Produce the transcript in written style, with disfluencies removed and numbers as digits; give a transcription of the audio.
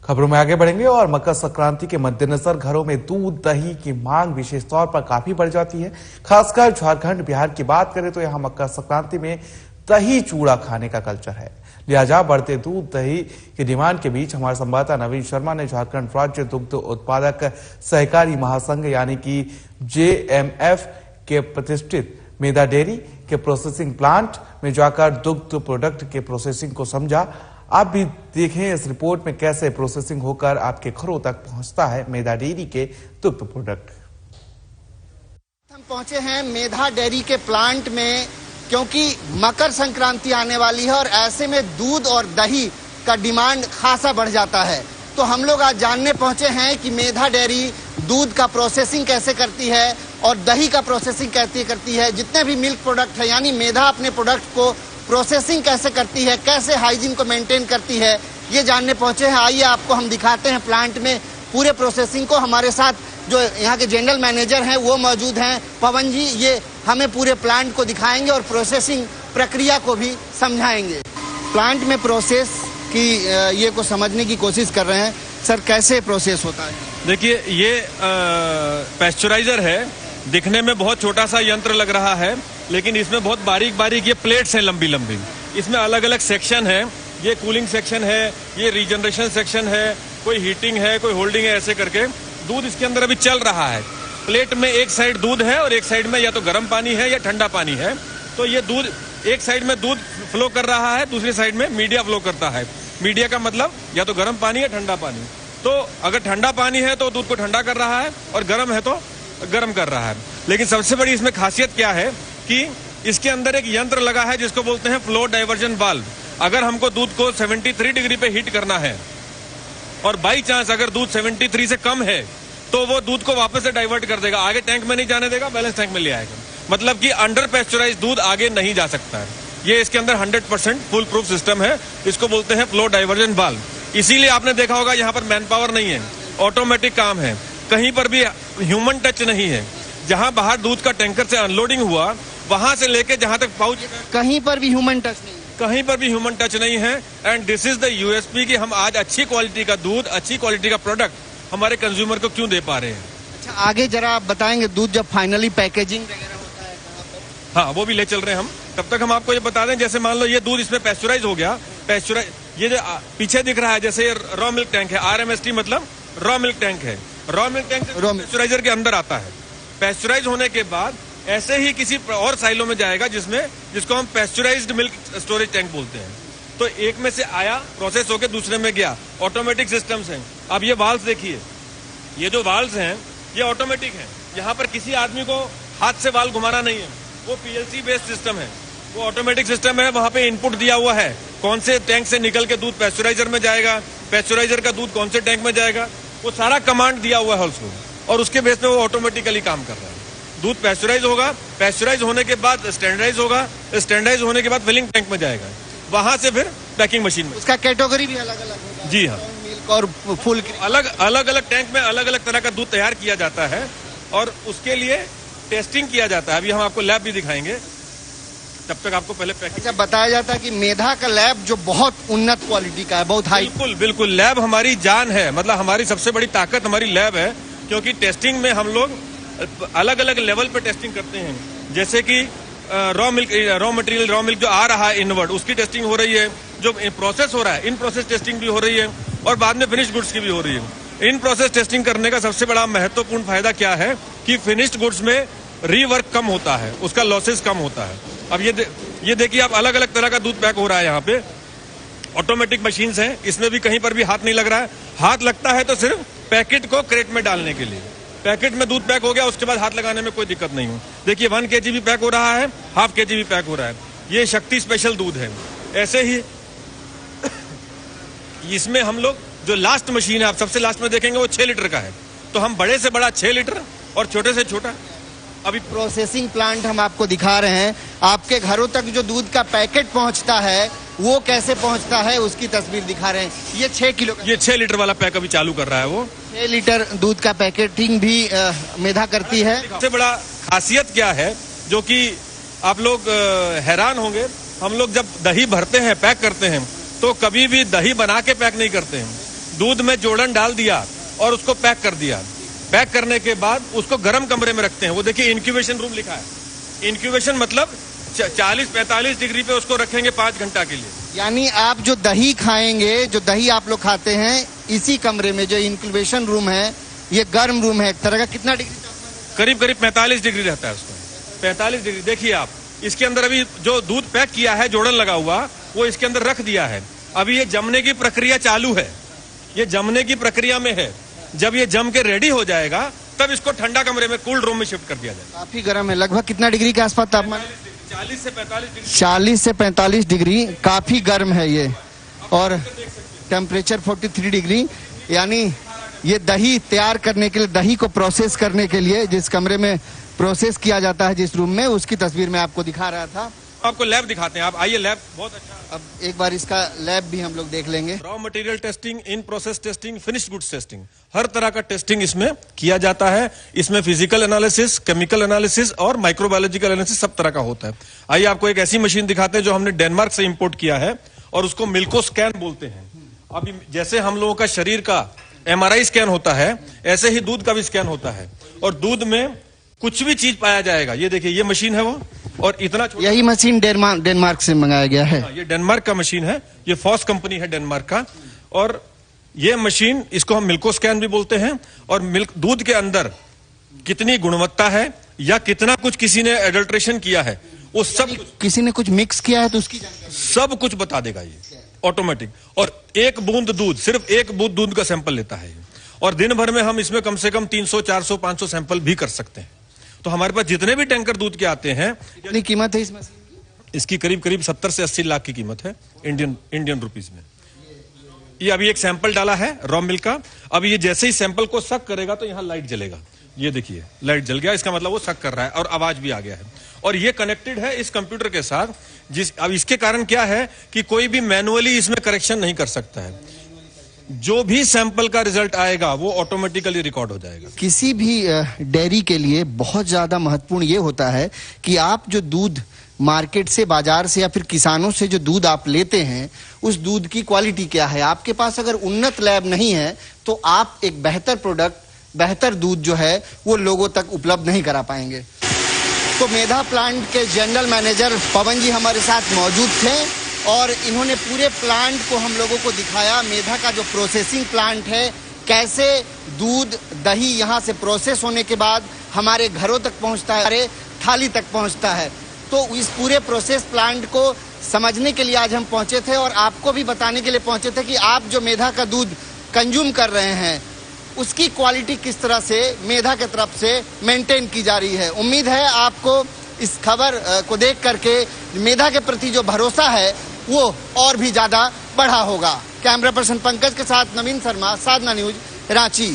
खबरों में आगे बढ़ेंगे और मकर संक्रांति के मद्देनजर घरों में दूध दही की मांग विशेष तौर पर काफी बढ़ जाती है। खासकर झारखंड बिहार की बात करें तो यहाँ मकर संक्रांति में दही चूड़ा खाने का कल्चर है। लिहाजा बढ़ते दूध दही की डिमांड के बीच हमारे संवाददाता नवीन शर्मा ने झारखंड राज्य दुग्ध उत्पादक सहकारी महासंघ यानी कि JMF के प्रतिष्ठित मेधा डेयरी के प्रोसेसिंग प्लांट में जाकर दुग्ध प्रोडक्ट के प्रोसेसिंग को समझा। आप भी देखें इस रिपोर्ट में कैसे प्रोसेसिंग होकर आपके घरों तक पहुंचता है मेधा डेयरी के दुग्ध प्रोडक्ट। हम पहुंचे हैं मेधा डेयरी के प्लांट में, क्योंकि मकर संक्रांति आने वाली है और ऐसे में दूध और दही का डिमांड खासा बढ़ जाता है। तो हम लोग आज जानने पहुंचे हैं कि मेधा डेयरी दूध का प्रोसेसिंग कैसे करती है और दही का प्रोसेसिंग कैसे करती है। जितने भी मिल्क प्रोडक्ट है यानी मेधा अपने प्रोडक्ट को प्रोसेसिंग कैसे करती है, कैसे हाइजीन को मेंटेन करती है, ये जानने पहुंचे हैं। आइए आपको हम दिखाते हैं प्लांट में पूरे प्रोसेसिंग को। हमारे साथ जो यहाँ के जनरल मैनेजर हैं वो मौजूद हैं, पवन जी। ये हमें पूरे प्लांट को दिखाएंगे और प्रोसेसिंग प्रक्रिया को भी समझाएंगे। प्लांट में प्रोसेस की ये को समझने की कोशिश कर रहे हैं। सर, कैसे प्रोसेस होता है? देखिए, ये पैस्चराइजर है। दिखने में बहुत छोटा सा यंत्र लग रहा है, लेकिन इसमें बहुत बारीक बारीक ये प्लेट्स हैं, लंबी लंबी। इसमें अलग अलग सेक्शन है। ये कूलिंग सेक्शन है, ये रीजनरेशन सेक्शन है, कोई हीटिंग है, कोई होल्डिंग है। ऐसे करके दूध इसके अंदर अभी चल रहा है। प्लेट में एक साइड दूध है और एक साइड में या तो गर्म पानी है या ठंडा पानी है। तो ये दूध, एक साइड में दूध फ्लो कर रहा है, दूसरी साइड में मीडिया फ्लो करता है। मीडिया का मतलब या तो गर्म पानी या ठंडा पानी। तो अगर ठंडा पानी है तो दूध को ठंडा कर रहा है और गर्म है तो गर्म कर रहा है। लेकिन सबसे बड़ी इसमें खासियत क्या है कि इसके अंदर एक यंत्र लगा है जिसको बोलते हैं फ्लो डाइवर्जन वाल्व। अगर हमको दूध को 73 डिग्री पे हीट करना है और बाई चांस अगर दूध 73 से कम है तो वो दूध को वापस से डाइवर्ट कर देगा, आगे टैंक में नहीं जाने देगा, बैलेंस टैंक में ले आएगा। मतलब कि अंडर पैस्चराइज दूध आगे नहीं जा सकता है। ये इसके अंदर 100% फुल प्रूफ सिस्टम है। इसको बोलते हैं फ्लो डाइवर्जन वाल्व। इसीलिए आपने देखा होगा यहाँ पर मैन पावर नहीं है, ऑटोमेटिक काम है, कहीं पर भी ह्यूमन टच नहीं है। जहाँ बाहर दूध का टैंकर से अनलोडिंग हुआ वहां से लेके जहां तक पाउच, कहीं पर भी ह्यूमन टच नहीं, कहीं पर भी ह्यूमन टच नहीं है। And this is the USP कि हम आज अच्छी क्वालिटी का दूध, अच्छी क्वालिटी का प्रोडक्ट हमारे कंज्यूमर को क्यों दे पा रहे हैं। अच्छा, आगे जरा आप बताएंगे दूध जब फाइनली पैकेजिंग वगैरह होता है कहाँ पर? हाँ, वो भी ले चल रहे हैं हम। तब तक हम आपको ये बता दें, जैसे मान लो ये दूध इसमें पैस्चराइज हो गया। पैस्चराइज, ये जो पीछे दिख रहा है जैसे ये रॉ मिल्क टैंक है, RMST मतलब रॉ मिल्क टैंक है। रॉ मिल्क टैंक पैस्चराइजर के अंदर आता है। पैस्चराइज होने के बाद ऐसे ही किसी और साइलो में जाएगा जिसको हम पैस्चराइज्ड मिल्क स्टोरेज टैंक बोलते हैं। तो एक में से आया, प्रोसेस होकर दूसरे में गया। ऑटोमेटिक सिस्टम्स हैं। अब ये वाल्व्स देखिए, ये जो वाल्व्स हैं ये ऑटोमेटिक हैं। यहाँ पर किसी आदमी को हाथ से वाल्व घुमाना नहीं है, वो PLC बेस्ड सिस्टम है, वो ऑटोमेटिक सिस्टम है। वहां पे इनपुट दिया हुआ है कौन से टैंक से निकल के दूध पैस्चराइजर में जाएगा, पैस्चराइजर का दूध कौन से टैंक में जाएगा, वो सारा कमांड दिया हुआ है उसको, और उसके बेस पे वो ऑटोमेटिकली काम कर रहा है। दूध पैस्चराइज होगा, पैस्चराइज होने के बाद स्टैंडर्डाइज होगा, स्टैंडर्डाइज होने के बाद फिलिंग टैंक में जाएगा, वहां से फिर पैकिंग मशीन में। उसका कैटेगरी भी अलग अलग होगा? जी हाँ, मिल्क और फुल अलग अलग टैंक में अलग अलग तरह का दूध तैयार किया जाता है और उसके लिए टेस्टिंग किया जाता है। अभी हम आपको लैब भी दिखाएंगे, तब तक आपको पहले पैकिंग। अच्छा, बताया जाता है कि मेधा का लैब जो बहुत उन्नत क्वालिटी का है, बहुत हाई। बिल्कुल बिल्कुल, लैब हमारी जान है, मतलब हमारी सबसे बड़ी ताकत हमारी लैब है। क्योंकि टेस्टिंग में हम लोग अलग अलग लेवल पे टेस्टिंग करते हैं। जैसे कि रॉ मिल्क जो आ रहा है इनवर्ड, उसकी टेस्टिंग हो रही है। जो प्रोसेस हो रहा है, इन प्रोसेस टेस्टिंग भी हो रही है और बाद में फिनिश्ड गुड्स की भी हो रही है। इन प्रोसेस टेस्टिंग करने का सबसे बड़ा महत्वपूर्ण फायदा क्या है कि फिनिश्ड गुड्स में रीवर्क कम होता है, उसका लॉसेस कम होता है। अब ये देखिए, आप अलग अलग तरह का दूध पैक हो रहा है। यहाँ पे ऑटोमेटिक मशीन्स हैं, इसमें भी कहीं पर भी हाथ नहीं लग रहा है। हाथ लगता है तो सिर्फ पैकेट को क्रेट में डालने के लिए। पैकेट में दूध पैक हो गया, उसके बाद हाथ लगाने में कोई दिक्कत नहीं हो। देखिए 1 kg भी पैक हो रहा है, ½ kg भी पैक हो रहा है। ये शक्ति स्पेशल दूध है। ऐसे ही इसमें हम लोग जो लास्ट मशीन है, आप सबसे लास्ट में देखेंगे, वो 6 लीटर का है। तो हम बड़े से बड़ा 6 लीटर और छोटे से छोटा। अभी प्रोसेसिंग प्लांट हम आपको दिखा रहे हैं। आपके घरों तक जो दूध का पैकेट पहुंचता है वो कैसे पहुंचता है उसकी तस्वीर दिखा रहे हैं। ये 6 किलो, ये 6 लीटर वाला पैक अभी चालू कर रहा है। वो 6 लीटर दूध का पैकेटिंग भी मेधा करती है। सबसे बड़ा खासियत क्या है जो कि आप लोग हैरान होंगे, हम लोग जब दही भरते हैं, पैक करते हैं, तो कभी भी दही बना के पैक नहीं करते हैं। दूध में जोड़न डाल दिया और उसको पैक कर दिया। पैक करने के बाद उसको गर्म कमरे में रखते हैं। वो देखिए इंक्यूबेशन रूम लिखा है। इंक्यूबेशन मतलब 40-45 डिग्री पे उसको रखेंगे 5 घंटा के लिए। यानी आप जो दही खाएंगे, जो दही आप लोग खाते हैं, इसी कमरे में जो इंक्यूबेशन रूम है, ये गर्म रूम है एक तरह का। कितना डिग्री? करीब 45 डिग्री रहता है उसमें। 45 डिग्री। देखिए आप, इसके अंदर अभी जो दूध पैक किया है, जोड़न लगा हुआ, वो इसके अंदर रख दिया है। अभी ये जमने की प्रक्रिया चालू है। ये जमने की प्रक्रिया में है। जब ये जम के रेडी हो जाएगा तब इसको ठंडा कमरे में, कूल्ड रूम में शिफ्ट कर दिया जाएगा। काफी गर्म है। लगभग कितना डिग्री के आसपास तापमान? 40 से 45 डिग्री। 40 से 45 डिग्री। काफी गर्म है ये। और टेम्परेचर 43 डिग्री। यानी ये दही तैयार करने के लिए, दही को प्रोसेस करने के लिए जिस कमरे में प्रोसेस किया जाता है, जिस रूम में, उसकी तस्वीर मैं आपको दिखा रहा था। आपको लैब दिखाते हैं। आप आइए, लैब बहुत अच्छा। अब एक बार इसका लैब भी हम लोग देख लेंगे। Raw material testing, in process testing, finished goods testing, हर तरह का टेस्टिंग इसमें किया जाता है। इसमें फिजिकल एनालिसिस, केमिकल एनालिसिस और माइक्रोबायोलॉजिकल एनालिसिस सब तरह का होता है। आइए आपको एक ऐसी मशीन दिखाते हैं जो हमने डेनमार्क से इंपोर्ट किया है और उसको मिल्को स्कैन बोलते हैं। अभी जैसे हम लोगों का शरीर का MRI स्कैन होता है, ऐसे ही दूध का भी स्कैन होता है और दूध में कुछ भी चीज पाया जाएगा। ये देखिए, ये मशीन है वो, और इतना यही मशीन डेनमार्क से मंगाया गया है। ये डेनमार्क का मशीन है। ये फॉस कंपनी है डेनमार्क का। और ये मशीन, इसको हम मिल्को स्कैन भी बोलते हैं। और मिल्क, दूध के अंदर कितनी गुणवत्ता है या कितना कुछ किसी ने एडल्ट्रेशन किया है, वो सब, किसी ने कुछ मिक्स किया है तो उसकी सब कुछ बता देगा ये ऑटोमेटिक। और एक बूंद दूध, सिर्फ एक बूंद दूध का सैंपल लेता है। और दिन भर में हम इसमें कम से कम 300, 400, 500 सैंपल भी कर सकते हैं। तो हमारे पास जितने भी टैंकर दूध के आते हैं, कितनी कीमत है इस मशीन की? इसकी करीब 70 से 80 लाख की कीमत है इंडियन रुपीस में। ये अभी एक सैंपल डाला है रॉ मिल्क का। अब ये जैसे ही सैंपल को सक करेगा तो यहाँ लाइट जलेगा। ये देखिए, लाइट जल गया, इसका मतलब वो सक कर रहा है और आवाज भी आ गया है। और ये कनेक्टेड है इस कंप्यूटर के साथ। अब इसके कारण क्या है कि कोई भी मैनुअली इसमें करेक्शन नहीं कर सकता है। जो भी सैंपल का रिजल्ट आएगा वो ऑटोमेटिकली रिकॉर्ड हो जाएगा। किसी भी डेयरी के लिए बहुत ज्यादा महत्वपूर्ण ये होता है कि आप जो दूध मार्केट से, बाजार से या फिर किसानों से जो दूध आप लेते हैं, उस दूध की क्वालिटी क्या है। आपके पास अगर उन्नत लैब नहीं है तो आप एक बेहतर प्रोडक्ट, बेहतर दूध जो है वो लोगों तक उपलब्ध नहीं करा पाएंगे। तो मेधा प्लांट के जनरल मैनेजर पवन जी हमारे साथ मौजूद थे और इन्होंने पूरे प्लांट को हम लोगों को दिखाया। मेधा का जो प्रोसेसिंग प्लांट है, कैसे दूध, दही यहाँ से प्रोसेस होने के बाद हमारे घरों तक पहुँचता है, हमारे थाली तक पहुँचता है। तो इस पूरे प्रोसेस प्लांट को समझने के लिए आज हम पहुँचे थे और आपको भी बताने के लिए पहुँचे थे कि आप जो मेधा का दूध कंज्यूम कर रहे हैं, उसकी क्वालिटी किस तरह से मेधा की तरफ से मेंटेन की जा रही है। उम्मीद है आपको इस खबर को देख करके मेधा के प्रति जो भरोसा है वो और भी ज्यादा बढ़ा होगा। कैमरा पर्सन पंकज के साथ नवीन शर्मा, साधना न्यूज, रांची।